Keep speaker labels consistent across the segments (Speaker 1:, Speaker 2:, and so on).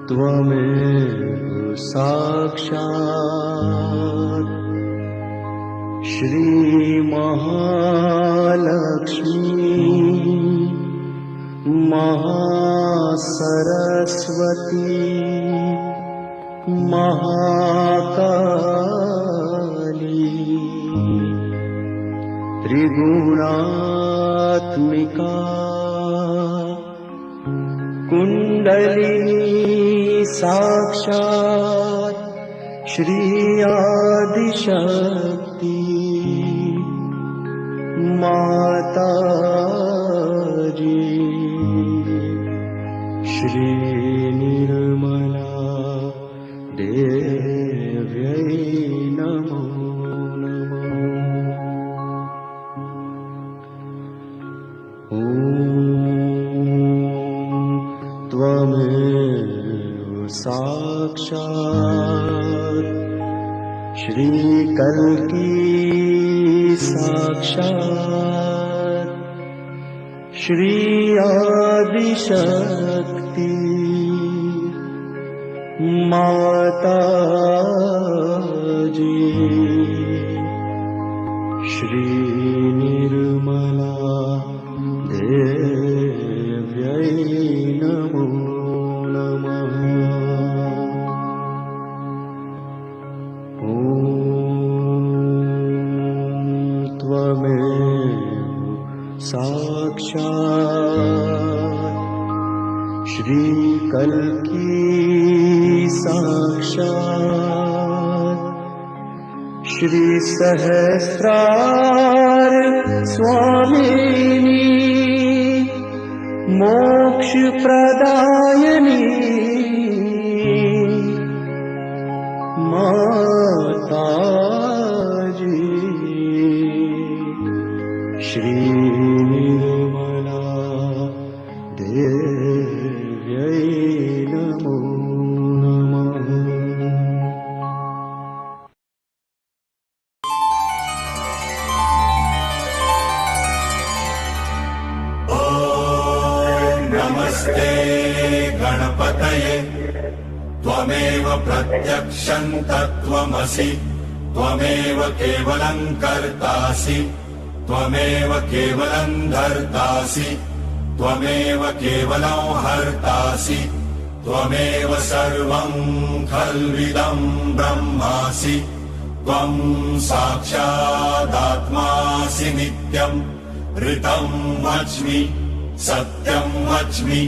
Speaker 1: त्वमेव साक्षात् श्री महालक्ष्मी महासरस्वती महाकाली त्रिगुणात्मिका कुंडलिनी साक्षात् श्री आदिशक्ति माताजी श्री निर्मला देव्यै नमो नमः। ॐ त्वमेव साक्षात् श्री कल्की साक्षात् श्री आदिशक्ति माताजी श्री निर्मला देव्यै नमो नमः। ॐ त्वमेव साक्षात् श्री कल्की साक्षात् श्री सहस्रार स्वामिनी मोक्ष प्रदायिनी माताजी श्री निर्मला देव्यै नमो नमः।
Speaker 2: नमस्ते गणपतये त्वमेव प्रत्यक्षं तत्त्वमसि त्वमेव केवलं कर्तासि त्वमेव केवलं धर्तासि त्वमेव केवलं हर्तासि त्वमेव सर्वं खल्विदं ब्रह्मासि त्वं साक्षादात्मासि नित्यं ऋतं वच्मि सत्यं वच्मि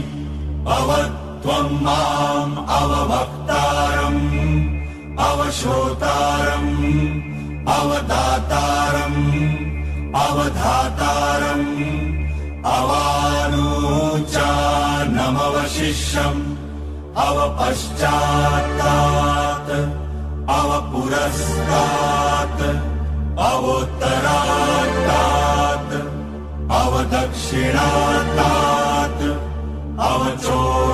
Speaker 2: अवत्वं माम् अववक्तारम् अवश्रोतारम् अवदातारम् अवधातारम् अवानूचानमवशिष्यम् अवपश्चात्तात् अवपुरस्तात् अवोत्तरात्तात् अवदक्षिणात्तात् अवचोर्वात्तात्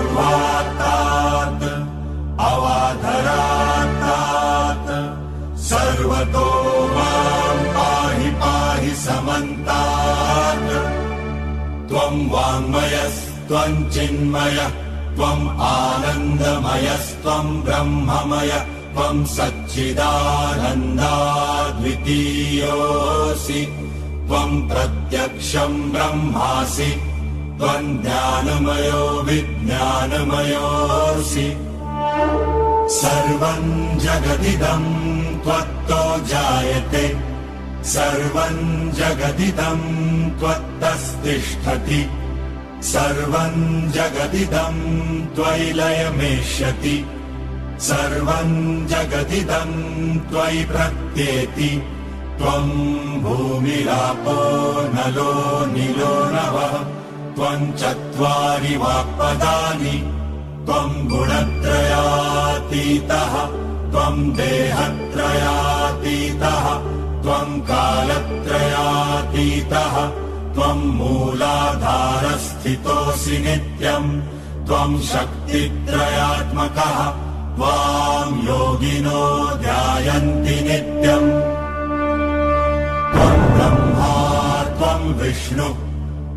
Speaker 2: अवाधरात्तात् सर्वतो मां पाहि पाहि समन्तात् त्वं वाङ्मयस्त्वं चिन्मयः त्वं आनन्दमयस्त्वं ब्रह्ममय त्वं सच्चिदानन्दाद्वितीयोऽसि त्वं प्रत्यक्षं ब्रह्मासि त्वं ज्ञानमयो विज्ञानमयोऽसि सर्वं जगदिदं त्वत्तो जायते सर्वं जगदिदं त्वत्तस्तिष्ठति सर्वं जगदिदं त्वयि लयमेष्यति सर्वं जगदिदं त्वयि प्रत्येति त्वं भूमिरापो नलो नीलो नभः त्वं चत्वारि वाक्पदानि त्वं गुणत्रयातीतः त्वं देहत्रयातीतः त्वं कालत्रयातीतः त्वं मूलाधारस्थितोऽसि नित्यं त्वं शक्तित्रयात्मकः त्वां योगिनो ध्यायन्ति नित्यम् त्वं ब्रह्मा त्वं विष्णु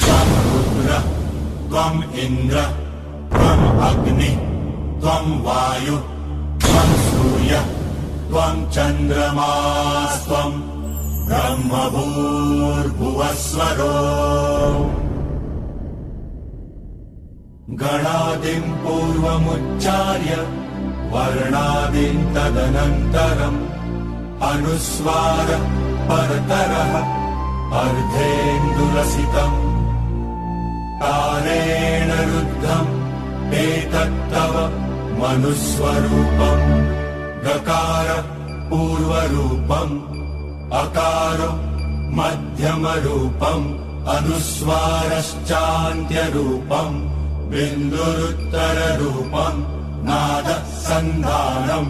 Speaker 2: त्वं रुद्र त्वं इन्द्र त्वं अग्नि त्वं वायु त्वं सूर्य त्वं चन्द्रमास्त्वं ब्रह्मभूर्भुवस्वरो गणादिं पूर्वमुच्चार्य वर्णादिं तदनन्तरम् अनुस्वार परतरः अर्धेन्दुरसितम् तारेण रुद्धम् एतत्तव मनुस्वरूपम् गकार पूर्वरूपम् अकार मध्यमरूपम् अनुस्वारश्चान्त्यरूपम् बिन्दुरुत्तररूपम् नादसन्धानम्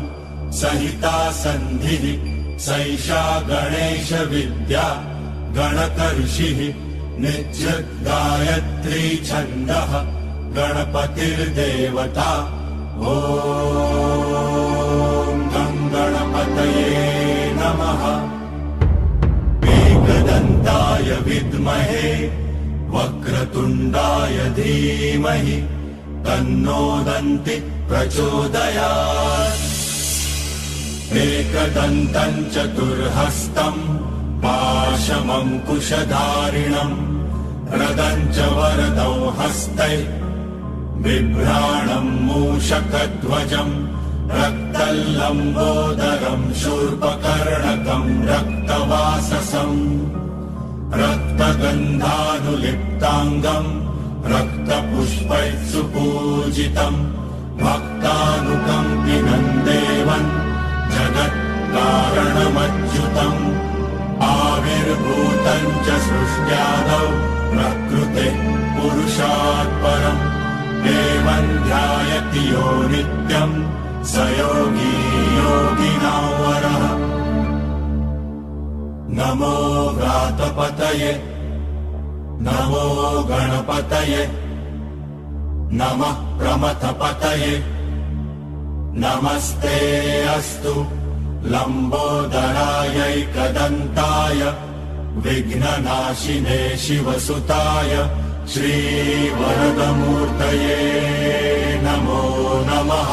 Speaker 2: सहिता सन्धिः सैषा गणेश विद्या गणकर्षिः नित्यगायत्री छन्दः गणपतिर्देवता ॐ गं गणपतये नमः एकदन्ताय विद्महे वक्रतुण्डाय धीमहि तन्नो दन्ति प्रचोदयात् एकदन्तम् चतुर्हस्तम् पाशमङ्कुशधारिणम् रदम् च वरदौ हस्तै बिभ्राणम् मूषकध्वजम् रक्तल्लम्बोदरम् शूर्पकर्णकम् रक्तवाससम् रक्तगन्धानुलिप्ताङ्गम् रक्तपुष्पैः सुपूजितम् भक्तानुकम्पिनम् देवम् जगत्कारणमच्युतम् आविर्भूतम् च सृष्ट्यादौ प्रकृतेः पुरुषात् परम् देवम् ध्यायति यो नित्यम् स योगी योगिनां वरः नमो व्रातपतये नमो गणपतये नमः प्रमथपतये नमस्ते अस्तु लम्बोदरायैकदन्ताय विघ्ननाशिने शिवसुताय श्रीवरदमूर्तये नमो नमः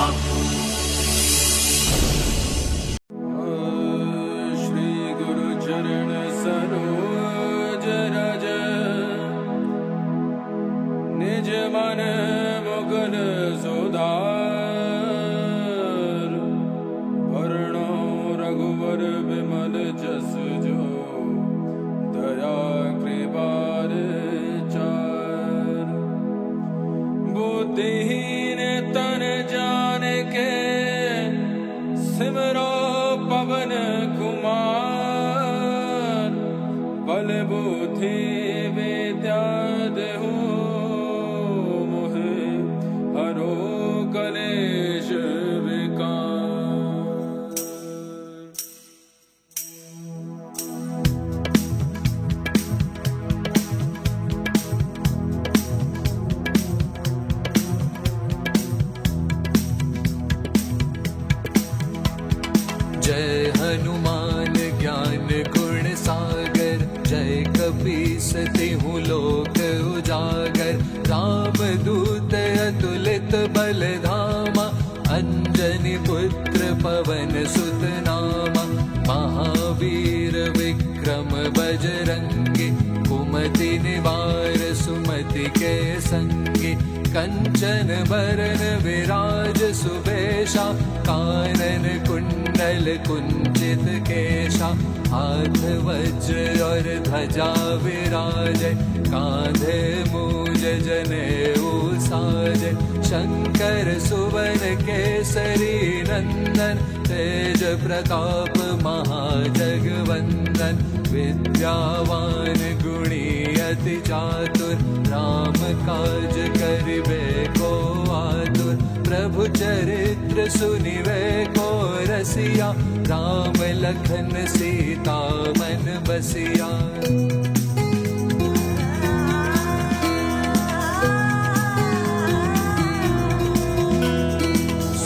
Speaker 3: श्री गुरुचरण सरोज रज निज मन मुकुर सुधार वर्णो रघुवर विमल जस जो दया कृपार चार बुद्धिहीन तन जान के सिमरो पवन कुमार बल बुद्धि विद्या देहु मोहे हरो कलेश विकार
Speaker 4: जय हनुमान ज्ञान गुण सागर जय कपीस तिहु लोक उजागर राम दूत अतुलित बल धामा अंजनी पुत्र पवन सुत नामा महावीर विक्रम बजरंगी कुमति निवार सुमति के संगी कंचन बरन विराज सुबेशा कानन कुंडल कुंचित केशा हाथ वज्र और ध्वजा विराजय कांधे मूज जनेऊ साजय शंकर सुवन केसरी नंदन तेज प्रताप महाजगवंदन विद्यावान गुणी अति चातुर राम काज करिबे को आतुर प्रभु चरित्र सुनिबे को रसिया राम लखन सीता मन बसिया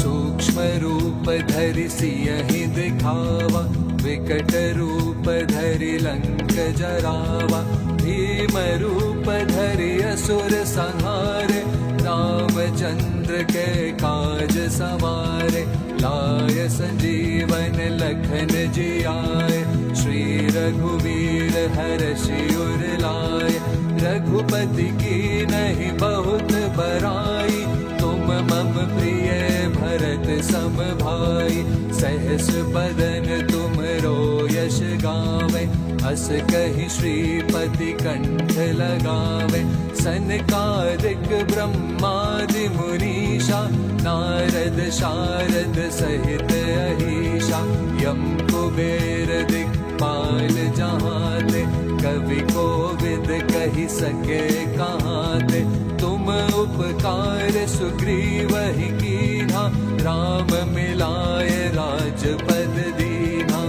Speaker 4: सूक्ष्म रूप धरि सियहि दिखावा विकट रूप धरि लंक जरावा भीम रूप धरि असुर संहारे रामचंद्र इंद्र के काज सवारे, लाय संजीवन लखन जियाए, श्री रघुवीर हर्षि उर लाए, रघुपति की नहीं बहुत बड़ाई, तुम मम प्रिय भरत सम भाई, सहस बदन तुमरो यश गावे, अस कहि श्रीपति कंठ लगावे, सनकादिक ब्रह्मादि मुनीषा, नारद शारद सहित अहीशा, यम कुबेर दिक्पाल जहाते, कवि कोविद कहि सके कहाते, तुम उपकार सुग्रीवहि कीन्हा, राम मिलाय राजपद दीन्हा।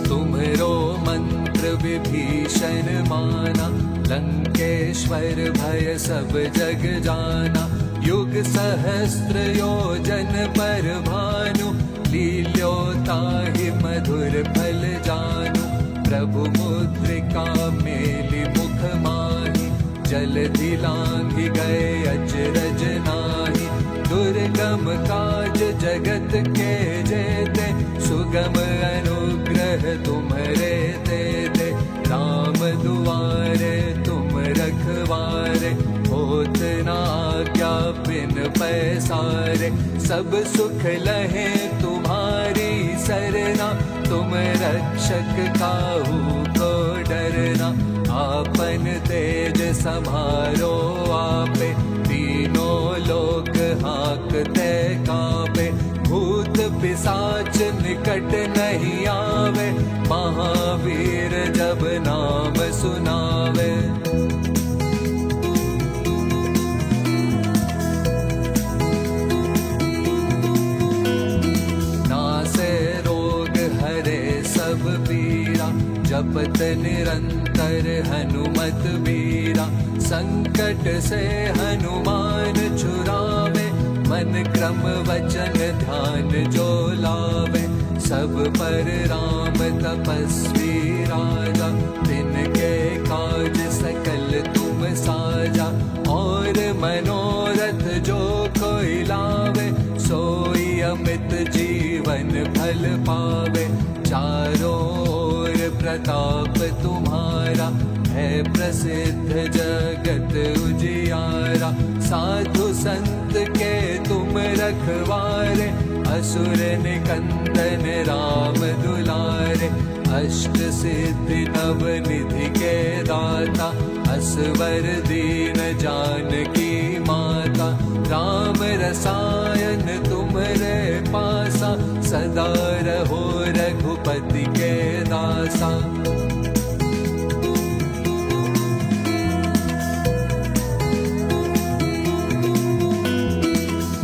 Speaker 4: तुम्हरो मंत्र विभीषण माना, लंकेश्वर भय सब जग जाना, युग सहस्त्र योजन पर भानु, लील्योताहि मधुर फल जानु, प्रभु मुद्रिका मेलि मुख माहि, जलधि लांघि गए अचरज नाहि, दुर्गम काज जगत के जेते, सुगम अनुग्रह तुम्हरे तेते, राम दुआरे तुम रखवारे, होत न आज्ञा बिन पैसारे, सब सुख लहे तुम्हारी सरना, तुम रक्षक काहू को डरना, आपन तेज समारो आपे, तीनों लोक हाकते कांपे, भूत पिशाच निकट नहीं आवे, महावीर जब नाम सुनावे। नासे रोग हरे सब पीरा, जपत निरंतर हनुमत बीरा, संकट से हनुमान छुड़ावे, मन क्रम वचन ध्यान जो लावे, सब पर राम तपस्वी राजा, तिनके काज सकल तुम साजा, और मनोरथ जो कोई लावे, सोई अमित जीवन फल पावे, चारों ओर प्रताप तुम्हारा, है प्रसिद्ध जगत उजियारा, साधु संत के तुम रखवारे, असुर निकंदन राम दुलारे, अष्ट सिद्धि नव निधि के दाता, असवर दीन जानकी माता, राम रसायन तुम्हरे पासा, सदा रहो रघुपति के दासा।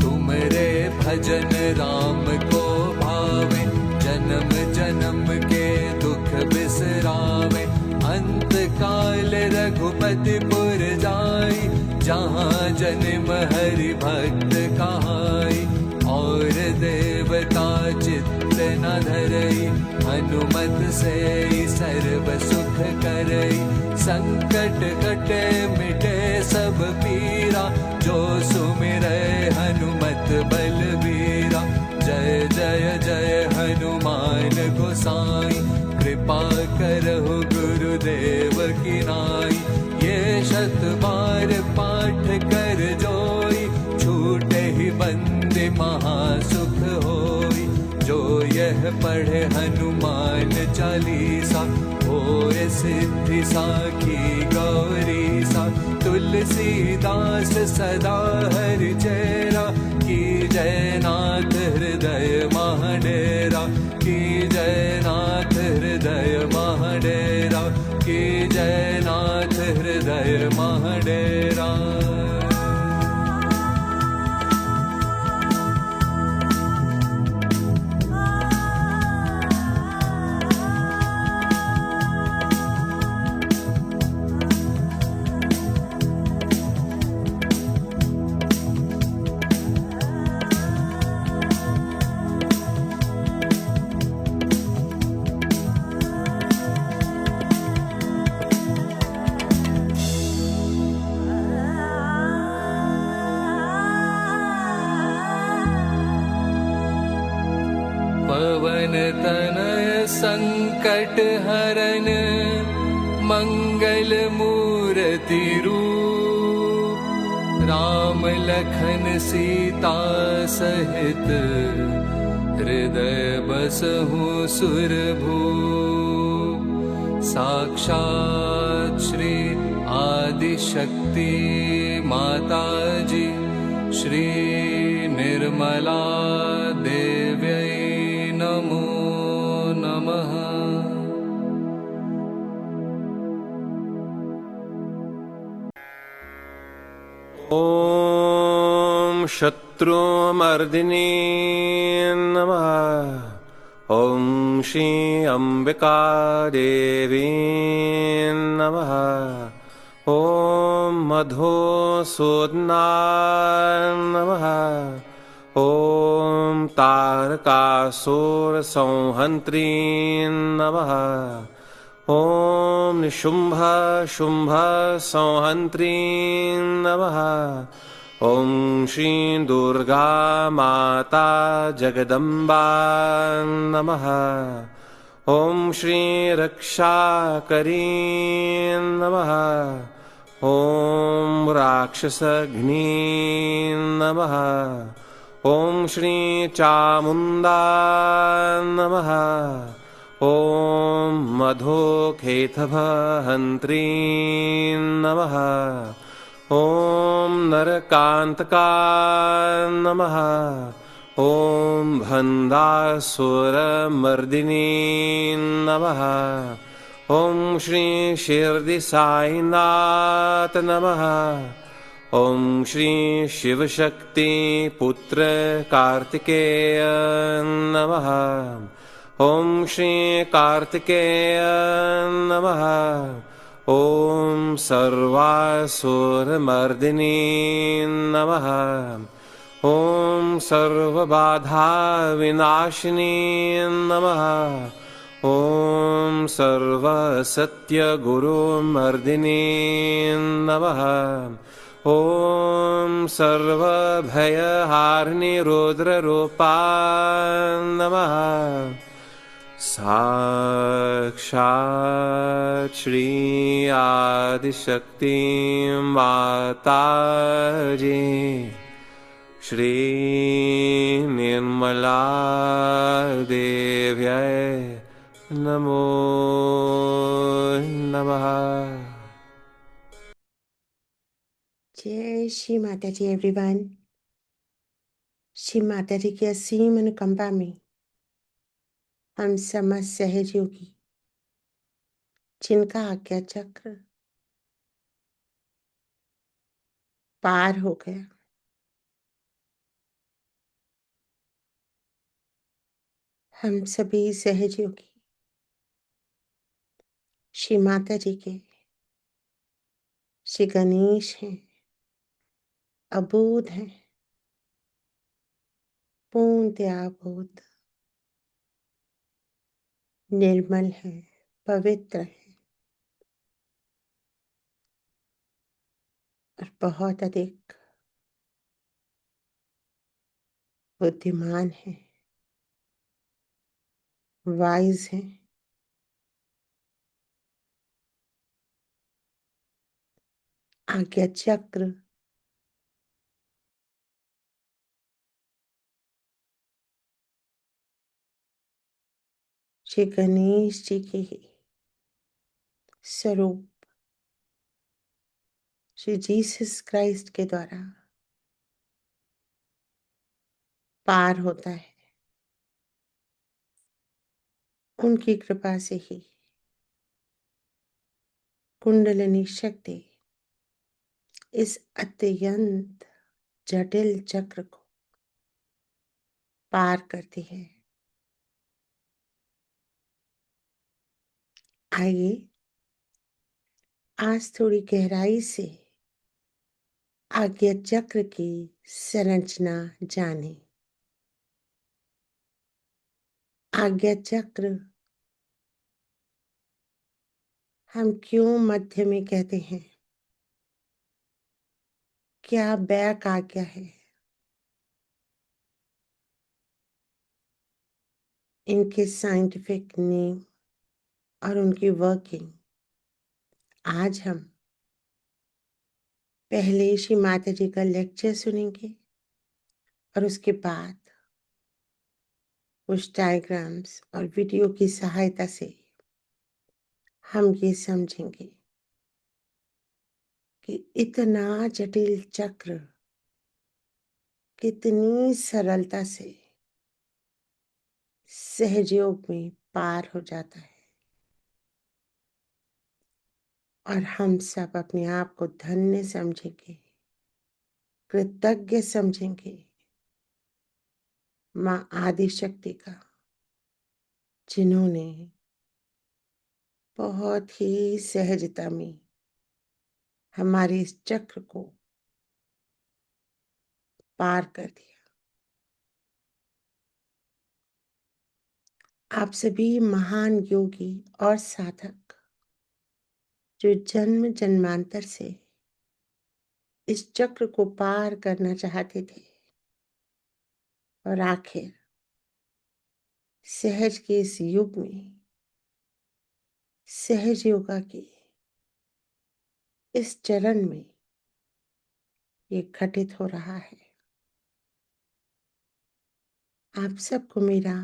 Speaker 4: तुमरे भजन राम को भावे, जन्म जन्म के दुख बिसरावे, अंत काल रघुपति पुर जाई, जहाँ जन्म हरि भक्त कहाई, और देवता चित्त न धरई, हनुमत से सर्व सुख करई, संकट कटे मिटे सब पीरा, जो सुमिरै हनुमत बलबीरा, जय जय जय हनुमान गोसाई, कृपा करहु गुरुदेव की नाई, ये शत बार पाठ कर जोई, छूटे ही बंदे महासुख होई, जो यह पढ़े हनुमान चालीसा, होए सिद्धि साखी गौरी सा, तुलसीदास सदा हरि चेरा, की जय नाथ हृदय महाडेरा, की जय नाथ हृदय महाडेरा, की जय नाथ हृदय महाडेरा। संकट हरन मंगल मूर्ति रूप, राम लखन सीता सहित हृदय बसहु सुरभूप। साक्षात् श्री आदिशक्ति माता जी श्री निर्मला देव्यै नमो नमः।
Speaker 1: ॐ शत्रुमर्दिनी नमः। ॐ श्री अम्बिका देवी नमः। ॐ मधुसूदना नमः। ॐ तारकासुर संहन्त्री नमः। ॐ निशुम्भ शुम्भ संहन्त्री नमः। ॐ श्री दुर्गा माता जगदम्बा नमः। ॐ श्री रक्षाकरी नमः। ॐ राक्षसघ्नी नमः। ॐ श्री चामुण्डा नमः। ॐ मधुकेतभहन्त्री नमः। ॐ नरकान्तका नमः। ॐ भन्दासुरमर्दिनी नमः। ॐ श्री शिरडि साईनाथ नमः। ॐ श्री शिवशक्ति पुत्र कार्तिकेय नमः। ॐ श्री कार्तिकेय नमः। ॐ सर्वासुरमर्दिनी नमः। ॐ सर्वबाधा विनाशिनी नमः। ॐ सर्वसत्यगुरुमर्दिनी नमः। ॐ सर्वभयहारिणी रुद्ररूपा नमः। साक्षात् श्री आदिशक्ति माता जी श्री निर्मला देव्यै नमो नमः।
Speaker 5: जय श्री माता जी एवरीवन। श्री माता जी की असीम अनुकंपा में हम समस्त सहयोगी जिनका आज्ञा चक्र पार हो गया, हम सभी सहयोगी श्री माता जी के श्री गणेश हैं, अबोध हैं, पूर्णतया अबोध, निर्मल है, पवित्र है और बहुत अधिक बुद्धिमान है, वाइज है। आज्ञा चक्र श्री गणेश जी के स्वरूप श्री जीसस क्राइस्ट के द्वारा पार होता है। उनकी कृपा से ही कुंडलिनी शक्ति इस अत्यंत जटिल चक्र को पार करती है। आइए आज थोड़ी गहराई से आज्ञा चक्र की संरचना जाने। आज्ञा चक्र हम क्यों मध्य में कहते हैं? क्या बैक आज्ञा है? इनके साइंटिफिक नेम और उनकी वर्किंग आज हम पहले श्री माता जी का लेक्चर सुनेंगे और उसके बाद कुछ डायग्राम्स और वीडियो की सहायता से हम ये समझेंगे कि इतना जटिल चक्र कितनी सरलता से सहजयोग में पार हो जाता है और हम सब अपने आप को धन्य समझेंगे, कृतज्ञ समझेंगे माँ आदि शक्ति का, जिन्होंने बहुत ही सहजता में हमारे इस चक्र को पार कर दिया। आप सभी महान योगी और साधक जो जन्म जन्मांतर से इस चक्र को पार करना चाहते थे और आखिर सहज के इस युग में सहज योगा के इस चरण में ये घटित हो रहा है। आप सबको मेरा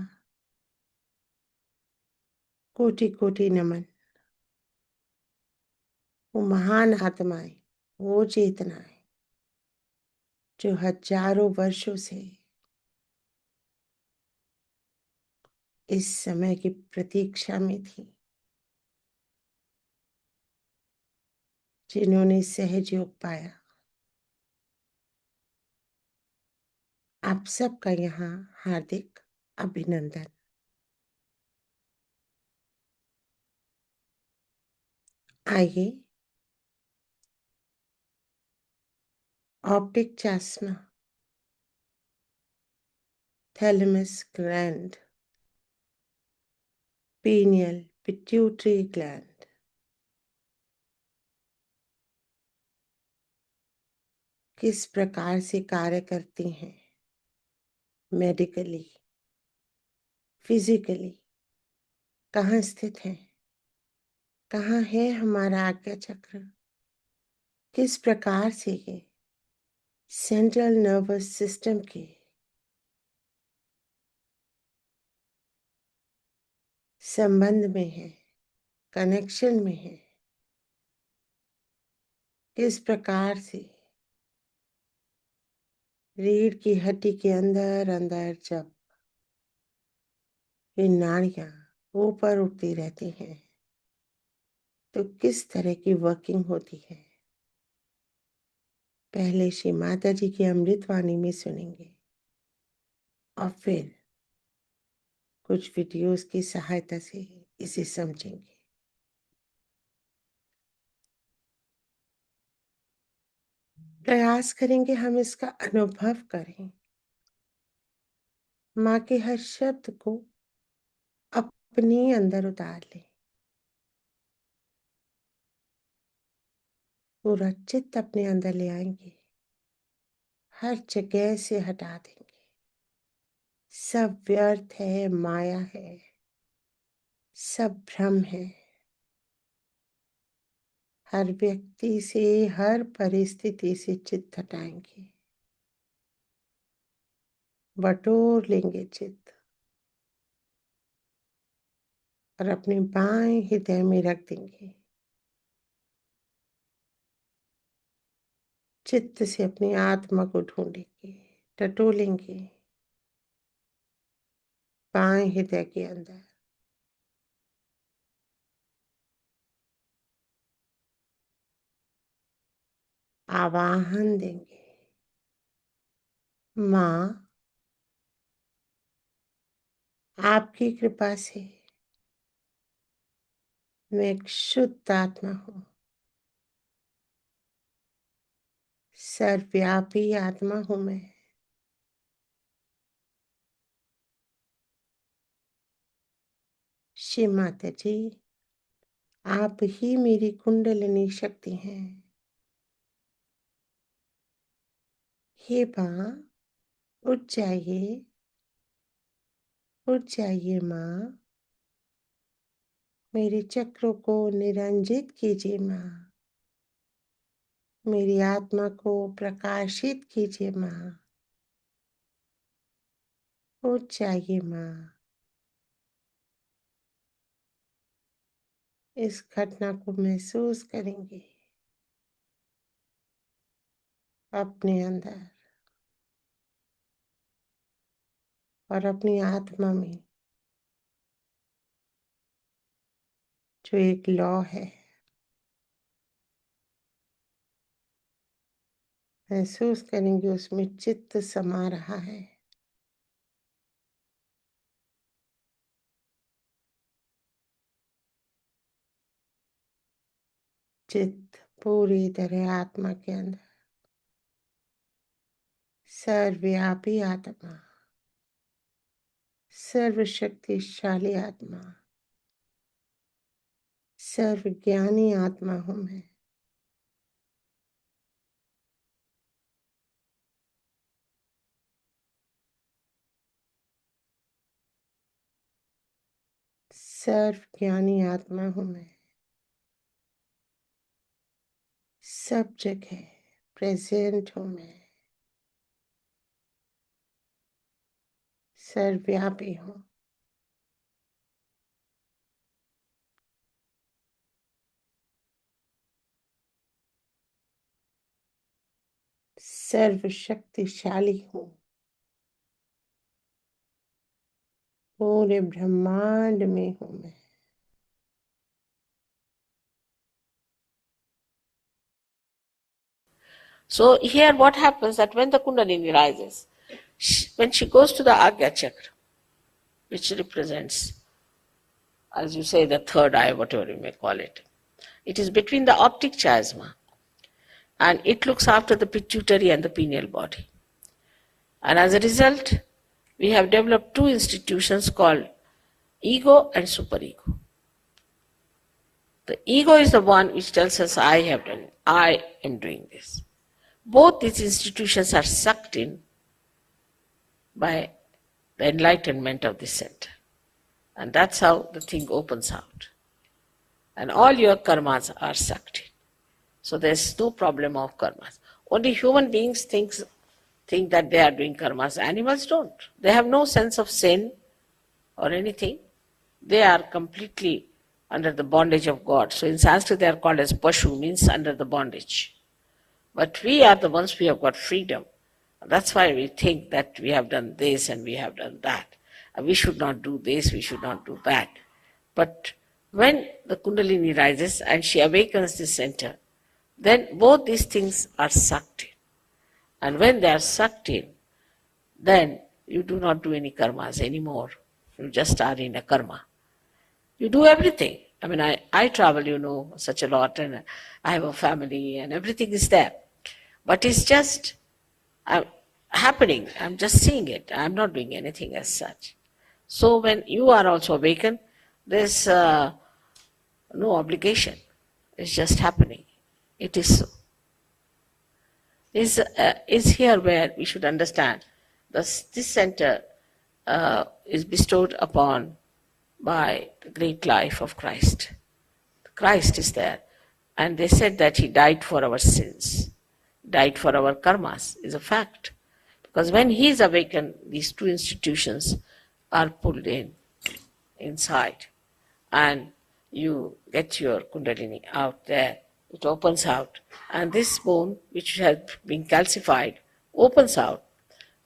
Speaker 5: कोटि कोटि नमन। वो महान आत्माएं, वो चेतनाएं जो हजारों वर्षों से इस समय की प्रतीक्षा में थी, जिन्होंने सहज योग पाया, आप सबका यहाँ हार्दिक अभिनंदन। आइए ऑप्टिक चश्मा, thalamus gland, pineal pituitary gland किस प्रकार से कार्य करती हैं मेडिकली, फिजिकली, कहाँ स्थित है, कहाँ है हमारा आज्ञा चक्र, किस प्रकार से ये सेंट्रल नर्वस सिस्टम के संबंध में है, कनेक्शन में है, किस प्रकार से रीढ़ की हड्डी के अंदर अंदर जब ये नाड़ियां ऊपर उठती रहती हैं तो किस तरह की वर्किंग होती है, पहले श्री माता जी की अमृतवाणी में सुनेंगे और फिर कुछ वीडियोस की सहायता से इसे समझेंगे। प्रयास करेंगे हम इसका अनुभव करें, माँ के हर शब्द को अपने अंदर उतार लें, पूरा चित्त अपने अंदर ले आएंगे, हर जगह से हटा देंगे, सब व्यर्थ है, माया है, सब भ्रम है, हर व्यक्ति से, हर परिस्थिति से चित्त हटाएंगे, बटोर लेंगे चित्त और अपने बाएं हृदय में रख देंगे। चित्त से अपनी आत्मा को ढूंढेंगे, टटोलेंगे बाएं हृदय के अंदर, आवाहन देंगे, माँ आपकी कृपा से मैं एक शुद्ध आत्मा हूँ, सर्वव्यापी आत्मा हूँ मैं। श्री माता जी, आप ही मेरी कुंडलिनी शक्ति हैं। हे माँ, उठ जाइए, उठ जाइए माँ, मेरे चक्रों को निरंजित कीजिए माँ, मेरी आत्मा को प्रकाशित कीजिए माँ। उठ जाइए माँ, इस घटना को महसूस करेंगे अपने अंदर और अपनी आत्मा में, जो एक लौ है। महसूस करेंगे उसमें चित्त समा रहा है। चित्त पूरी तरह आत्मा के अंदर, सर्वव्यापी आत्मा, सर्वशक्तिशाली आत्मा, सर्वज्ञानी आत्मा हूँ मैं। सर्वज्ञानी आत्मा हूँ मैं। सब जगह प्रेजेंट हूँ मैं। सर्वव्यापी हूँ। सर्वशक्तिशाली हूँ। पूरे ब्रह्मांड में हूँ मैं।
Speaker 6: So here what happens that when the Kundalini rises, when she goes to the Agya Chakra, which represents, as you say, the third eye, whatever you may call it, it is between the optic chiasma and it looks after the pituitary and the pineal body. And as a result, we have developed two institutions called ego and superego. The ego is the one which tells us, I have done it, I am doing this. Both these institutions are sucked in by the enlightenment of this center. And that's how the thing opens out. And all your karmas are sucked in. So there's no problem of karmas. Only human beings think that they are doing karmas. Animals don't. They have no sense of sin or anything. They are completely under the bondage of God. So in Sanskrit they are called as Pashu, means under the bondage. But we are the ones who have got freedom. That's why we think that we have done this and we have done that. We should not do this, we should not do that. But when the Kundalini rises and she awakens this center, then both these things are sucked in. And when they are sucked in, then you do not do any karmas anymore. You just are in a karma. You do everything. I mean, I travel, such a lot, and I have a family and everything is there. But it's just happening. I'm just seeing it. I'm not doing anything as such. So when you are also awakened, there's no obligation. It's just happening. It is so. Is here where we should understand this center is bestowed upon by the great life of Christ. Christ is there. And they said that he died for our sins, died for our karmas, is a fact. Because when he is awakened, these two institutions are pulled inside. And you get your Kundalini out there. It opens out. And this bone, which has been calcified, opens out.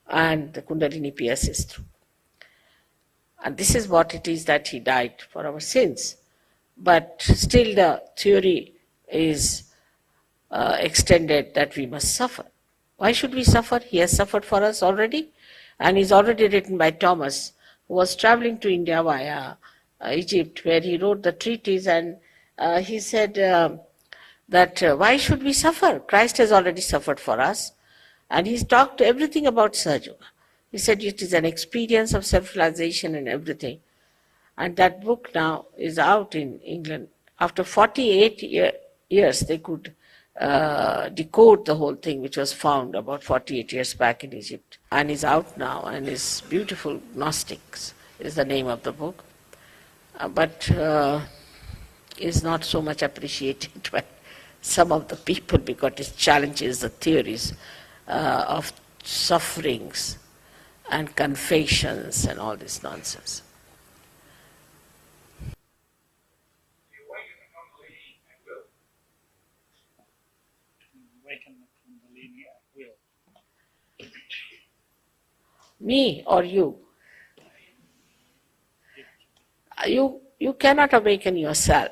Speaker 6: And the Kundalini pierces through. And this is what it is that he died for our sins. But still the theory is extended that we must suffer. Why should we suffer? He has suffered for us already. And is already written by Thomas, who was traveling to India via Egypt, where he wrote the treatise, and he said that why should we suffer? Christ has already suffered for us. And he's talked everything about Sahaja Yoga. He said it is an experience of self-realization and everything. And that book now is out in England. After 48 years, they could decode the whole thing, which was found about 48 years back in Egypt. And is out now, and is beautiful Gnostics. is the name of the book, but is not so much appreciated by some of the people because it challenges the theories of sufferings and confessions and all this nonsense.
Speaker 7: Awaken the Kundalini at will.
Speaker 6: Me or you? You cannot awaken yourself.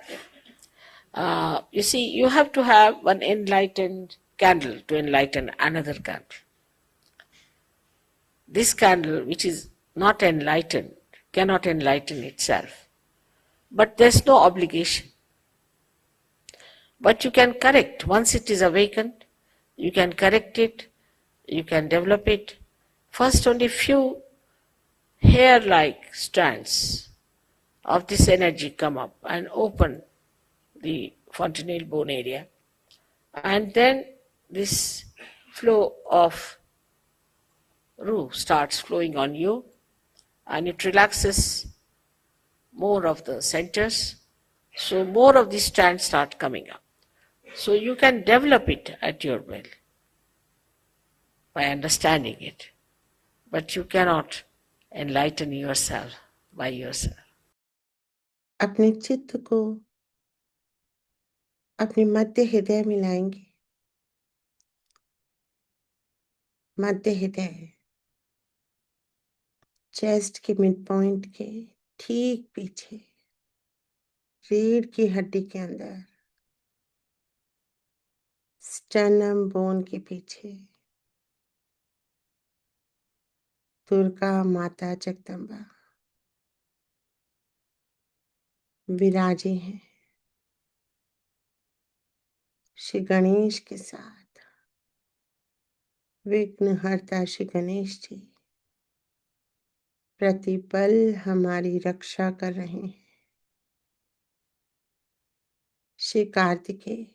Speaker 6: You see, you have to have one enlightened candle to enlighten another candle. This candle, which is not enlightened, cannot enlighten itself. But there's no obligation. But you can correct. Once it is awakened, you can correct it, you can develop it. First, only few hair-like strands of this energy come up and open the fontanelle bone area. And then this flow of Ru starts flowing on you, and it relaxes more of the centers. So more of these strands start coming up. So you can develop it at your will by understanding it. But you cannot enlighten yourself by yourself.
Speaker 5: अपने चित्त को अपने मध्य हृदय में लाएंगे। मध्य हृदय chest के mid point के ठीक पीछे, रीढ़ की हड्डी के अंदर, स्टर्नम बोन के पीछे दुर्गा माता जगदम्बा विराजे हैं। श्री गणेश के साथ विघ्नहर्ता श्री गणेश जी प्रतिपल हमारी रक्षा कर रहे हैं। श्री कार्तिकेय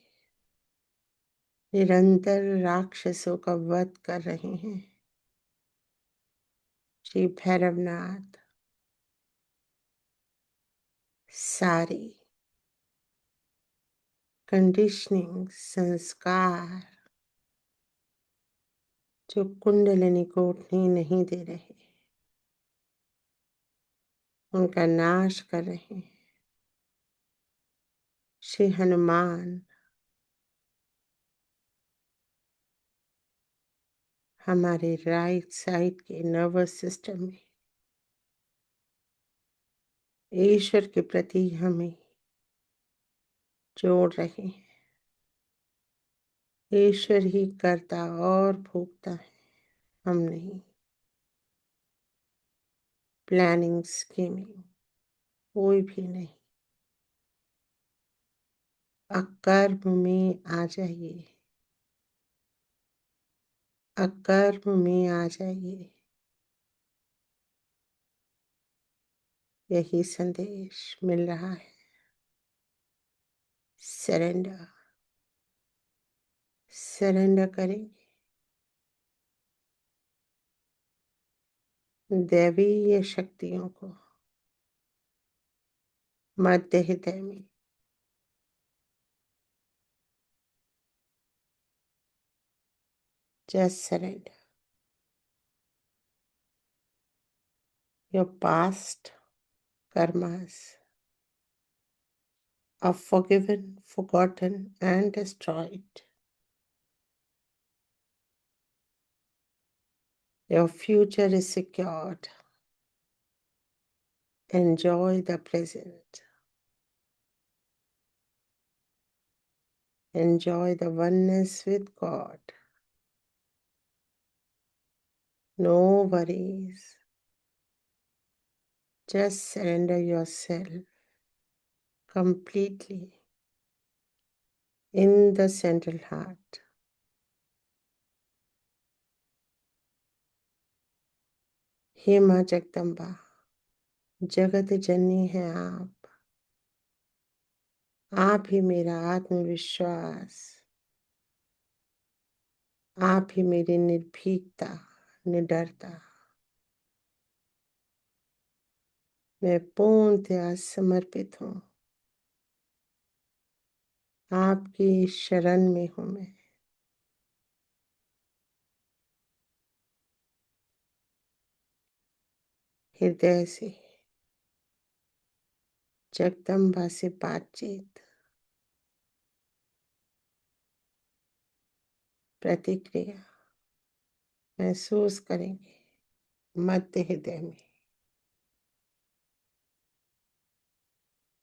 Speaker 5: निरंतर राक्षसों का वध कर रहे हैं। श्री भैरवनाथ सारी कंडीशनिंग संस्कार जो कुंडलिनी को उठने नहीं दे रहे, उनका नाश कर रहे हैं। श्री हनुमान हमारे राइट साइड के नर्वस सिस्टम में ईश्वर के प्रति हमें जोड़ रहे हैं। ईश्वर ही करता और भोगता है, हम नहीं। प्लानिंग स्कीमिंग कोई भी नहीं। अकर्म में आ जाइए, अकर्म में आ जाइए। यही संदेश मिल रहा है। सरेंडर, सरेंडर करेंगे दैवीय शक्तियों को मध्य हृदय में। Just surrender. Your past karmas are forgiven, forgotten, and destroyed. Your future is secured. Enjoy the present. Enjoy the oneness with God. No worries. Just surrender yourself completely in the central heart. हे माँ जगदम्बा, जगत जननी है आप ही मेरा आत्मविश्वास, आप ही मेरी निर्भीकता, निडरता। मैं पूर्णतया समर्पित हूँ। आपकी शरण में हूँ मैं। हृदय से जगदम्बा से बातचीत, प्रतिक्रिया महसूस करेंगे मध्य हृदय में।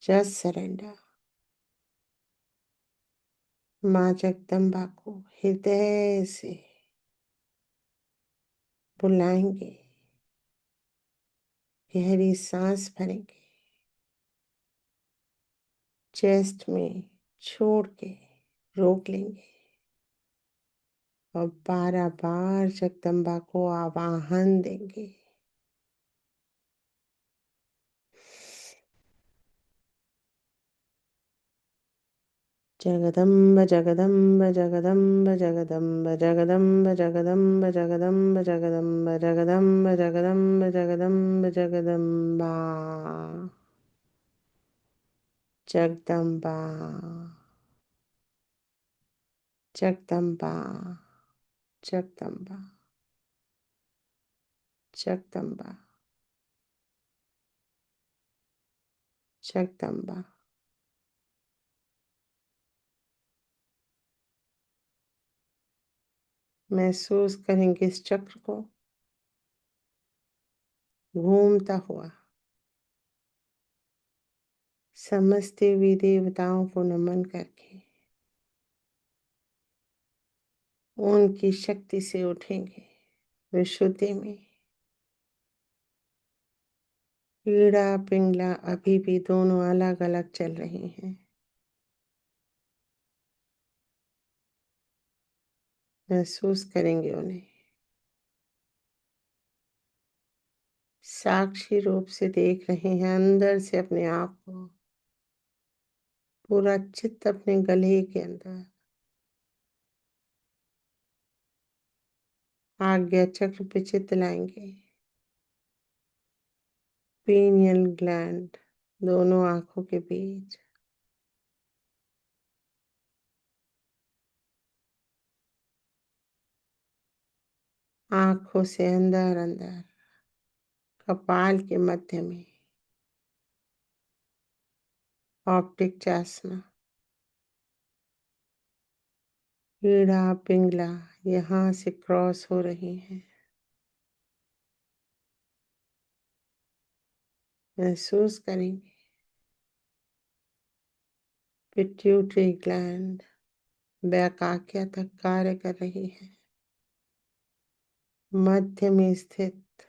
Speaker 5: Just surrender. माँ जगदम्बा को हृदय से बुलाएंगे, गहरी सांस भरेंगे, चेस्ट में छोड़ के रोक लेंगे और 12 बार जगदम्बा को आवाहन देंगे। जगदम्ब जगदम्ब जगदम्ब जगदम्ब जगदम्ब जगदम्ब जगदम्ब जगदम्ब जगदम्ब जगदम्ब जगदम्ब जगदम्बा जगदम्बा जगदम्बा जगदम्बा जगदम्बा जगदम्बा। महसूस करेंगे इस चक्र को घूमता हुआ। समस्त देवी देवताओं को नमन करके उनकी शक्ति से उठेंगे विशुद्धि में। पीड़ा पिंगला अभी भी दोनों अलग अलग चल रही हैं। महसूस करेंगे उन्हें। साक्षी रूप से देख रहे हैं अंदर से अपने आप को। पूरा चित्त अपने गले के अंदर। आज्ञा चक्र पे चित्त लाएंगे। पीनियल ग्लैंड दोनों आंखों के बीच। आंखों से अंदर अंदर कपाल के मध्य में ऑप्टिक चासना। पीड़ा पिंगला यहाँ से क्रॉस हो रही है। महसूस करेंगे पिट्यूटरी ग्लैंड बैकाकिया तक कार्य कर रही है। मध्य में स्थित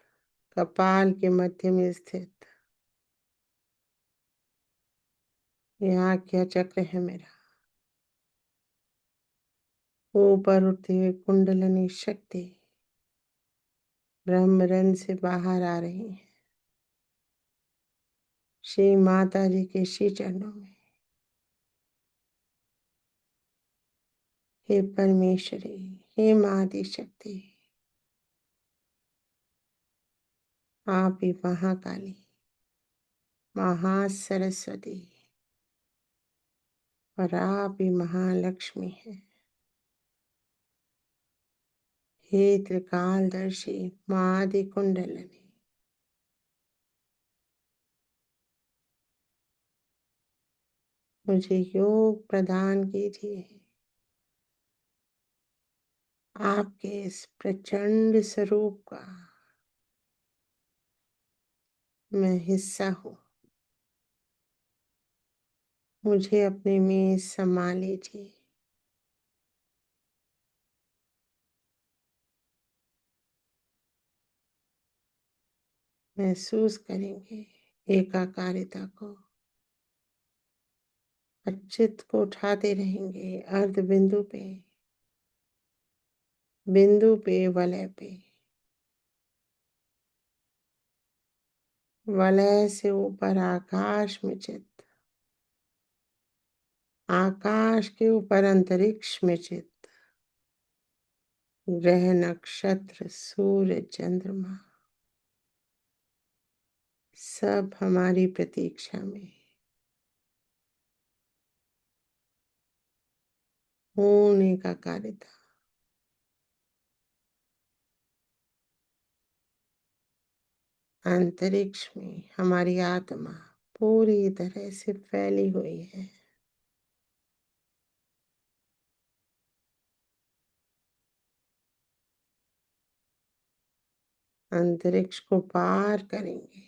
Speaker 5: कपाल के मध्य में स्थित यहाँ क्या चक्र है मेरा। ऊपर उठते हुए कुंडलनी शक्ति ब्रह्मरंध्र से बाहर आ रही है। श्री माता जी के श्री चरणों में। हे परमेश्वरी, हे मादी शक्ति, आप ही महाकाली, महासरस्वती और आप ही महालक्ष्मी है। हे त्रिकालदर्शी मादी कुंडलनी, मुझे योग प्रदान कीजिए। आपके इस प्रचंड स्वरूप का मैं हिस्सा हूँ। मुझे अपने में समा लीजिए। महसूस करेंगे एकाकारिता को। चित्त को उठाते रहेंगे अर्ध बिंदु पे, बिंदु पे, वलय पे। वलय से ऊपर आकाश में चित्त, आकाश के ऊपर अंतरिक्ष में चित्त, ग्रह नक्षत्र सूर्य चंद्रमा सब हमारी प्रतीक्षा में होने का कार्य था। अंतरिक्ष में हमारी आत्मा पूरी तरह से फैली हुई है। अंतरिक्ष को पार करेंगे,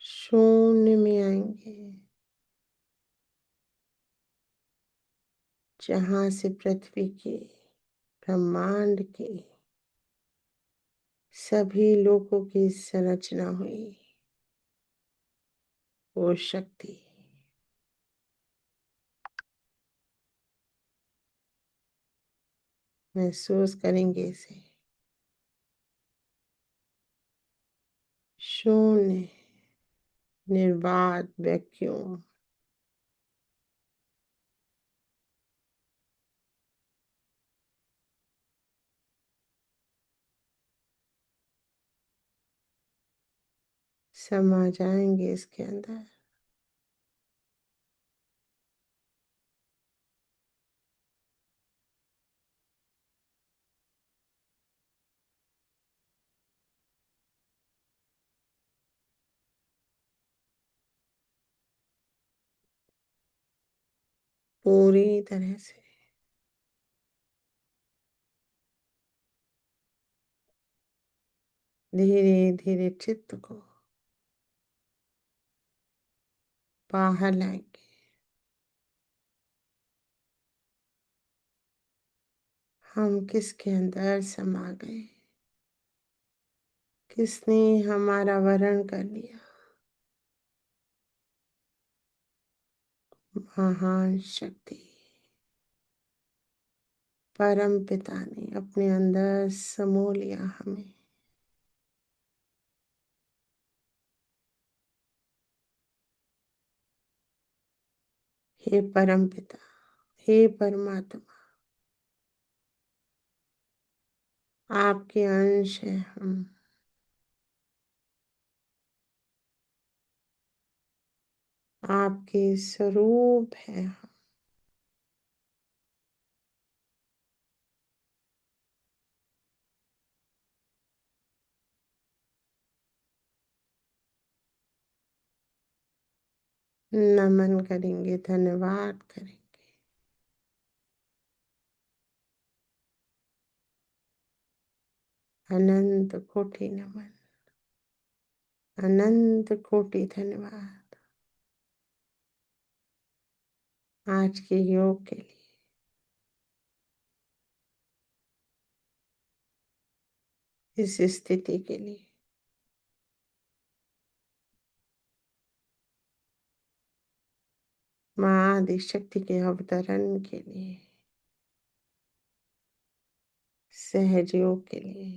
Speaker 5: शून्य में आएंगे, जहां से पृथ्वी की, ब्रह्मांड की सभी लोगों की संरचना हुई। वो शक्ति महसूस करेंगे इसे। शून्य, निर्वात, वैक्यूम, समा जाएंगे इसके अंदर। पूरी तरह से धीरे धीरे चित्त को बाहर लाएंगे। हम किसके अंदर समा गए, किसने हमारा वरण कर लिया। महान शक्ति परम पिता ने अपने अंदर समो लिया हमें। हे परम पिता, हे परमात्मा, आपके अंश है हम। आपके स्वरूप है हम। नमन करेंगे, धन्यवाद करेंगे। अनंत कोटि नमन, अनंत कोटि धन्यवाद आज के योग के लिए, इस स्थिति के लिए। माँ आदि शक्ति के अवतरण के लिए, सहयोग के लिए।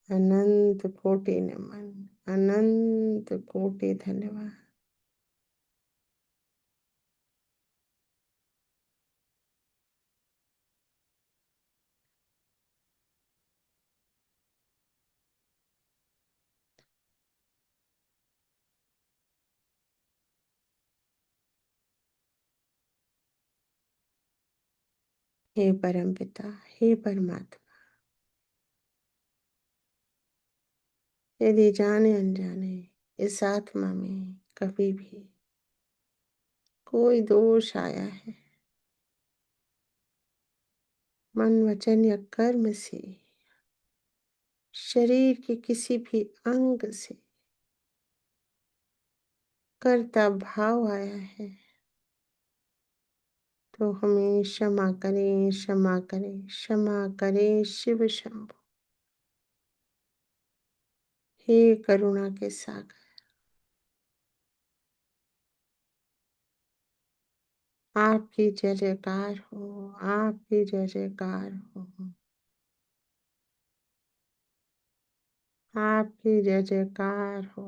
Speaker 5: अनंत कोटि नमन, अनंत कोटि धन्यवाद। हे परम पिता, हे परमात्मा, यदि जाने अनजाने इस आत्मा में कभी भी कोई दोष आया है, मन वचन या कर्म से, शरीर के किसी भी अंग से कर्ता भाव आया है, तो हमें क्षमा करें, क्षमा करें, क्षमा करें शिव शंभु। हे करुणा के सागर, आपकी जय जयकार हो, आपकी जय जयकार हो, आपकी जय जयकार हो।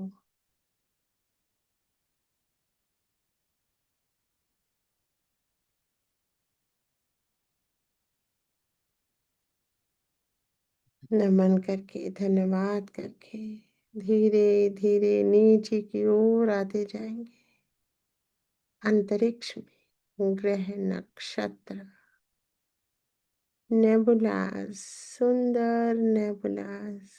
Speaker 5: नमन करके, धन्यवाद करके धीरे धीरे नीचे की ओर आते जाएंगे। अंतरिक्ष में ग्रह, नक्षत्र, नेबुलास, सुंदर नेबुलास,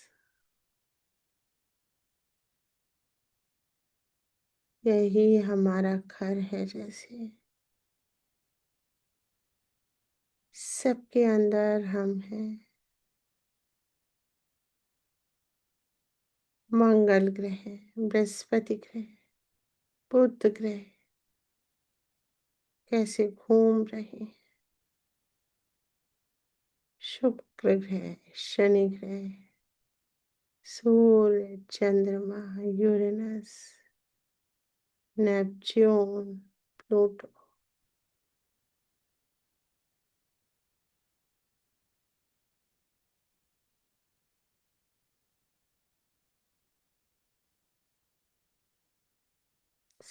Speaker 5: यही हमारा घर है। जैसे सबके अंदर हम हैं। मंगल ग्रह, बृहस्पति ग्रह, बुध ग्रह कैसे घूम रहे हैं। शुक्र ग्रह, शनि ग्रह, सूर्य, चंद्रमा, यूरेनस, नेपच्यून, प्लूटो,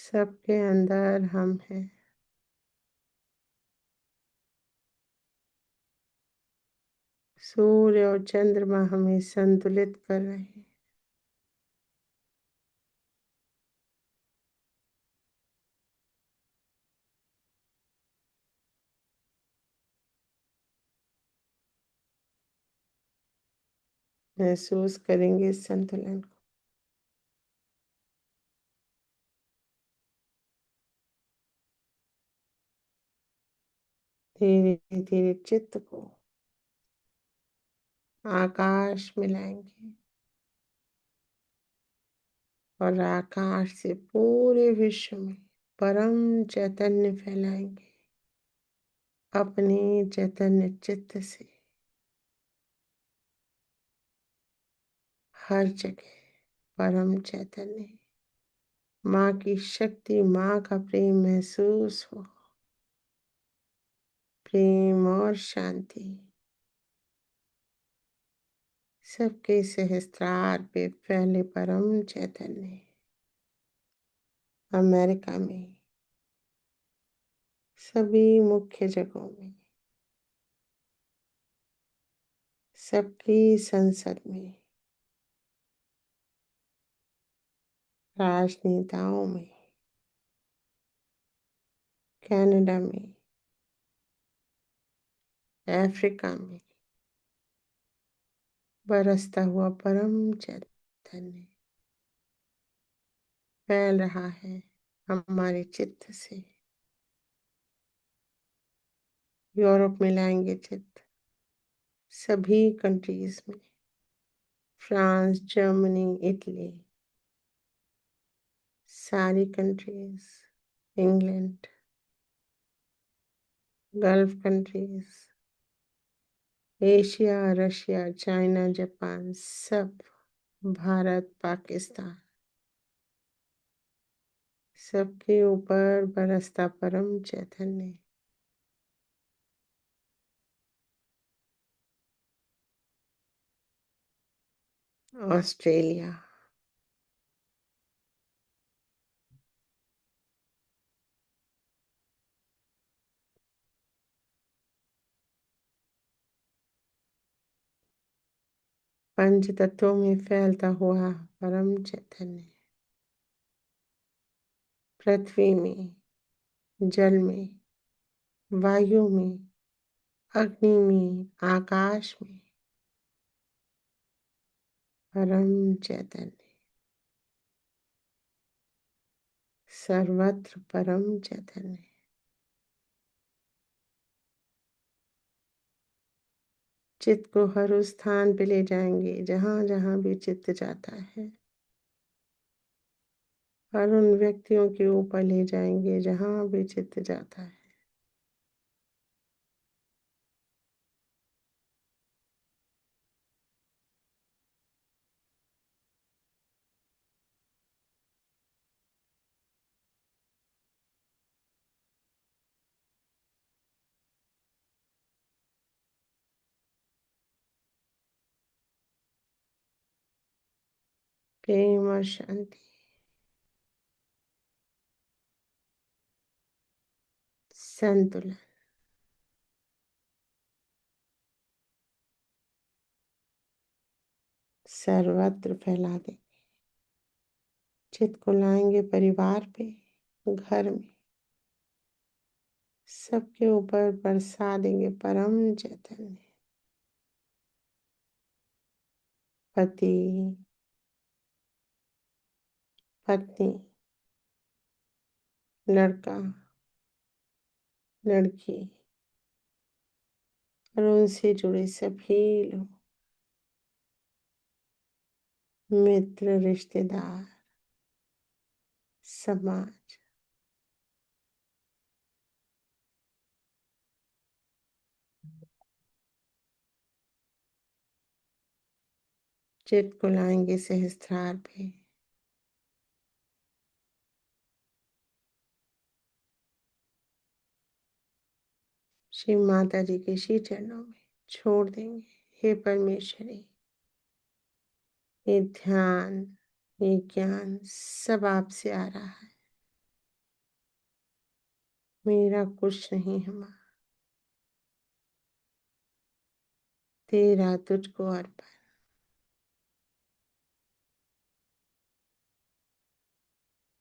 Speaker 5: सबके अंदर हम हैं। सूर्य और चंद्रमा हमें संतुलित कर रहे हैं। महसूस करेंगे इस संतुलन को। धीरे धीरे चित्त को आकाश में लाएंगे और आकाश से पूरे विश्व में परम चैतन्य फैलाएंगे। अपने चैतन्य चित्त से हर जगह परम चैतन्य, माँ की शक्ति, माँ का प्रेम महसूस हो। प्रेम और शांति सबके सहस्त्रार पे फैले परम चैतन्य। अमेरिका में सभी मुख्य जगहों में, सबकी संसद में, राजनेताओं में, कनाडा में, अफ्रीका में बरसता हुआ परम चैतन्य फैल रहा है हमारे चित्त से। यूरोप में लाएंगे चित्त, सभी कंट्रीज में, फ्रांस, जर्मनी, इटली, सारी countries, England, gulf countries, Asia, Russia, China, Japan, सब, भारत, पाकिस्तान, सबके ऊपर बरसता परम चैतन्य। ऑस्ट्रेलिया, पंच तत्वों में फैलता हुआ परम चैतन्य, पृथ्वी में, जल में, वायु में, अग्नि में, आकाश में परम चैतन्य, सर्वत्र परम चैतन्य। चित्त को हर उस स्थान पे ले जाएंगे जहां जहां भी चित्त जाता है। हर उन व्यक्तियों के ऊपर ले जाएंगे जहां भी चित्त जाता है। प्रेम और शांति, संतुलन, सर्वत्र फैला देंगे। चित्त को लाएंगे परिवार पे, घर में, सबके ऊपर बरसा देंगे परम चैतन्य। पति, पत्नी, लड़का, लड़की और उनसे जुड़े सभी लोग, मित्र, रिश्तेदार, समाज, चित्त को लाएंगे सहस्त्रार पे। श्री माता जी के श्री चरणों में छोड़ देंगे। हे परमेश्वरी, ये ध्यान, ये ज्ञान सब आपसे आ रहा है, मेरा कुछ नहीं है माँ, तेरा तुझको अर्पण।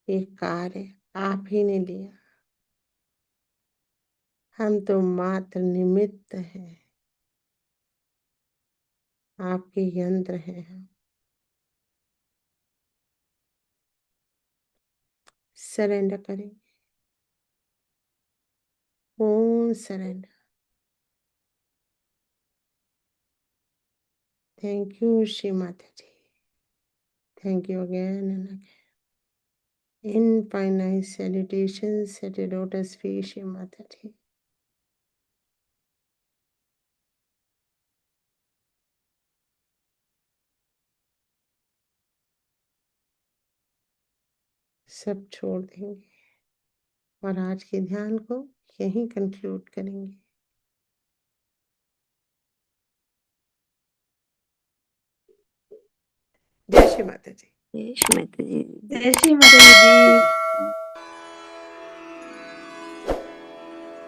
Speaker 5: ये कार्य आप ही ने लिया, हम तो मात्र निमित्त हैं, आपके यंत्र हैं हम। सरेंडर करेंगे, पूर्ण surrender. Thank you Shri Mata ji, thank you again and again. Infinite salutations at your lotus feet, Shri Mataji. सब छोड़ देंगे और आज के ध्यान को यहीं कंक्लूड करेंगे। जय श्री माता जी।
Speaker 8: जय श्री माता जी। जय श्री माता जी।